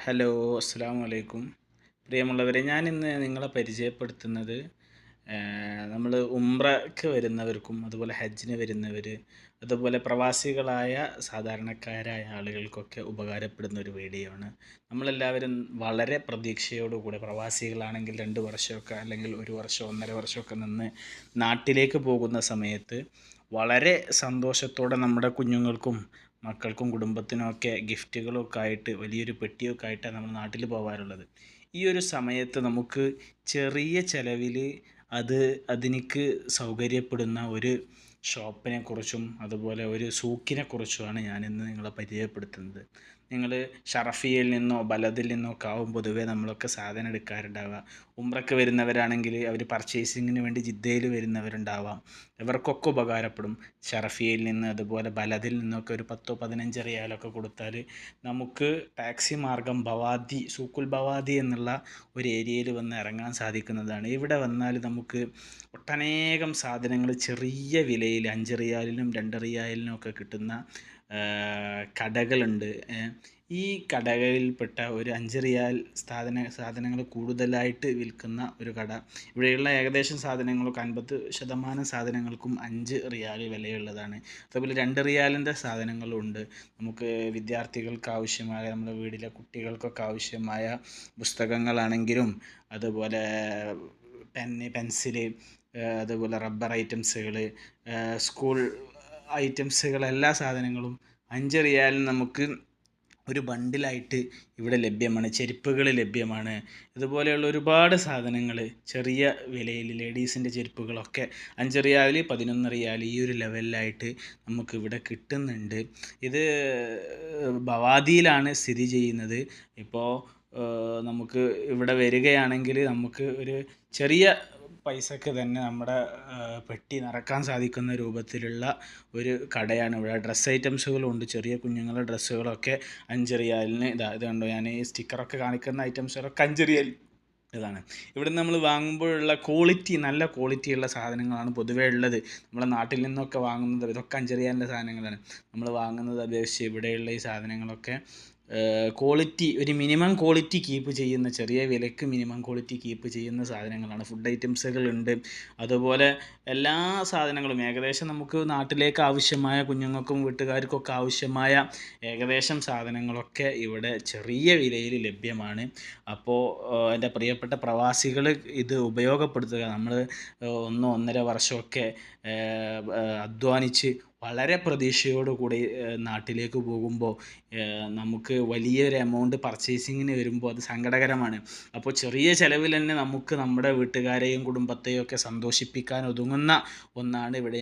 Hello, അസ്സലാമു അലൈക്കും. പ്രിയമുള്ളവരെ, ഞാനിന്ന് നിങ്ങളെ പരിചയപ്പെടുത്തുന്നത് നമ്മൾ ഉംറയ്ക്ക് വരുന്നവർക്കും അതുപോലെ ഹജ്ജിന് വരുന്നവർ, അതുപോലെ പ്രവാസികളായ സാധാരണക്കാരായ ആളുകൾക്കൊക്കെ ഉപകാരപ്പെടുന്ന ഒരു വീഡിയോ ആണ്. നമ്മളെല്ലാവരും വളരെ പ്രതീക്ഷയോടുകൂടെ, പ്രവാസികളാണെങ്കിൽ 2 വർഷമൊക്കെ അല്ലെങ്കിൽ 1 വർഷം 1.5 വർഷമൊക്കെ നിന്ന് നാട്ടിലേക്ക് പോകുന്ന സമയത്ത് വളരെ സന്തോഷത്തോടെ നമ്മുടെ കുഞ്ഞുങ്ങൾക്കും മക്കൾക്കും കുടുംബത്തിനുമൊക്കെ ഗിഫ്റ്റുകളൊക്കെ ആയിട്ട് വലിയൊരു പെട്ടിയൊക്കെ ആയിട്ടാണ് നമ്മൾ നാട്ടിൽ പോകാറുള്ളത്. ഈ ഒരു സമയത്ത് നമുക്ക് ചെറിയ ചിലവിൽ അതിനിക്ക് സൗകര്യപ്പെടുന്ന ഒരു ഷോപ്പിനെക്കുറിച്ചും അതുപോലെ ഒരു സൂക്കിനെക്കുറിച്ചുമാണ് ഞാനിന്ന് നിങ്ങളെ പരിചയപ്പെടുത്തുന്നത്. നിങ്ങൾ ഷറഫിയയിൽ നിന്നോ ബലദിൽ നിന്നോ ഒക്കെ ആവും പൊതുവേ നമ്മളൊക്കെ സാധനം എടുക്കാറുണ്ടാവുക. ഉംറയ്ക്ക് വരുന്നവരാണെങ്കിൽ അവർ പർച്ചേസിങ്ങിന് വേണ്ടി ജിദ്ദയിൽ വരുന്നവരുണ്ടാവാം. ഇവർക്കൊക്കെ ഉപകാരപ്പെടും. ഷറഫിയയിൽ നിന്ന് അതുപോലെ ബലദിൽ നിന്നൊക്കെ ഒരു 10-15 റിയാലൊക്കെ കൊടുത്താൽ നമുക്ക് ടാക്സി മാർഗം ബവാദി, സൂക്കുൽ ബവാദി എന്നുള്ള ഒരു ഏരിയയിൽ വന്ന് ഇറങ്ങാൻ സാധിക്കുന്നതാണ്. ഇവിടെ വന്നാൽ നമുക്ക് ഒട്ടനേകം സാധനങ്ങൾ ചെറിയ വിലയിൽ 5 റിയാലിനും 2 റിയാലിനും ഒക്കെ കിട്ടുന്ന കടകളുണ്ട്. ഈ കടകളിൽപ്പെട്ട ഒരു 5 റിയാൽ സാധനങ്ങൾ കൂടുതലായിട്ട് വിൽക്കുന്ന ഒരു കട. ഇവിടെയുള്ള ഏകദേശം സാധനങ്ങളൊക്കെ 50% സാധനങ്ങൾക്കും 5 റിയാൽ വിലയുള്ളതാണ്. അതുപോലെ 2 റിയാലിൻ്റെ സാധനങ്ങളുണ്ട്. നമുക്ക് വിദ്യാർത്ഥികൾക്ക് ആവശ്യമായ, നമ്മുടെ വീട്ടിലെ കുട്ടികൾക്കൊക്കെ ആവശ്യമായ പുസ്തകങ്ങളാണെങ്കിലും അതുപോലെ പെന്ന്, പെൻസില്, അതുപോലെ റബ്ബർ ഐറ്റംസുകൾ, സ്കൂൾ ഐറ്റംസുകൾ, എല്ലാ സാധനങ്ങളും 5 റിയാലിന് നമുക്ക് ഒരു ബണ്ടിലായിട്ട് ഇവിടെ ലഭ്യമാണ്. ചെരുപ്പുകൾ ലഭ്യമാണ്. ഇതുപോലെയുള്ള ഒരുപാട് സാധനങ്ങൾ ചെറിയ വിലയിൽ, ലേഡീസിൻ്റെ ചെരുപ്പുകളൊക്കെ 5 റിയാൽ 11 റിയാൽ ഈ ഒരു ലെവലിലായിട്ട് നമുക്കിവിടെ കിട്ടുന്നുണ്ട്. ഇത് ബവാദിയിലാണ് സ്ഥിതി ചെയ്യുന്നത്. ഇപ്പോൾ നമുക്ക് ഇവിടെ വരികയാണെങ്കിൽ നമുക്ക് ഒരു ചെറിയ പൈസക്ക് തന്നെ നമ്മുടെ പെട്ടി നിറക്കാൻ സാധിക്കുന്ന രൂപത്തിലുള്ള ഒരു കടയാണ് ഇവിടെ. ഡ്രസ്സ് ഐറ്റംസുകളുണ്ട്. ചെറിയ കുഞ്ഞുങ്ങളുടെ ഡ്രസ്സുകളൊക്കെ 5 റിയാലിന്. ഇത് കണ്ടോ, ഞാൻ ഈ സ്റ്റിക്കറൊക്കെ കാണിക്കുന്ന ഐറ്റംസുകളൊക്കെ 5 റിയാൽ ഇതാണ്. ഇവിടെ നമ്മൾ വാങ്ങുമ്പോഴുള്ള ക്വാളിറ്റി, നല്ല ക്വാളിറ്റിയുള്ള സാധനങ്ങളാണ് പൊതുവേ ഉള്ളത്. നമ്മുടെ നാട്ടിൽ നിന്നൊക്കെ വാങ്ങുന്നത് ഇതൊക്കെ 5 റിയാലിൻ്റെ സാധനങ്ങളാണ്. നമ്മൾ വാങ്ങുന്നത് അപേക്ഷിച്ച് ഇവിടെയുള്ള ഈ സാധനങ്ങളൊക്കെ ക്വാളിറ്റി, ഒരു മിനിമം ക്വാളിറ്റി കീപ്പ് ചെയ്യുന്ന, ചെറിയ വിലയ്ക്ക് മിനിമം ക്വാളിറ്റി കീപ്പ് ചെയ്യുന്ന സാധനങ്ങളാണ്. ഫുഡ് ഐറ്റംസുകളുണ്ട്. അതുപോലെ എല്ലാ സാധനങ്ങളും ഏകദേശം നമുക്ക് നാട്ടിലേക്ക് ആവശ്യമായ, കുഞ്ഞുങ്ങൾക്കും വീട്ടുകാർക്കൊക്കെ ആവശ്യമായ ഏകദേശം സാധനങ്ങളൊക്കെ ഇവിടെ ചെറിയ വിലയിൽ ലഭ്യമാണ്. അപ്പോൾ എൻ്റെ പ്രിയപ്പെട്ട പ്രവാസികൾ ഇത് ഉപയോഗപ്പെടുത്തുക. നമ്മൾ 1-1.5 വർഷമൊക്കെ അധ്വാനിച്ച് വളരെ പ്രതീക്ഷയോടുകൂടി നാട്ടിലേക്ക് പോകുമ്പോൾ നമുക്ക് വലിയൊരു എമൗണ്ട് പർച്ചേസിങ്ങിന് വരുമ്പോൾ അത് സങ്കടകരമാണ്. അപ്പോൾ ചെറിയ ചിലവിൽ തന്നെ നമുക്ക് നമ്മുടെ വീട്ടുകാരെയും കുടുംബത്തെയും ഒക്കെ സന്തോഷിപ്പിക്കാൻ ഒതുങ്ങുന്ന ഒന്നാണ് ഇവിടെ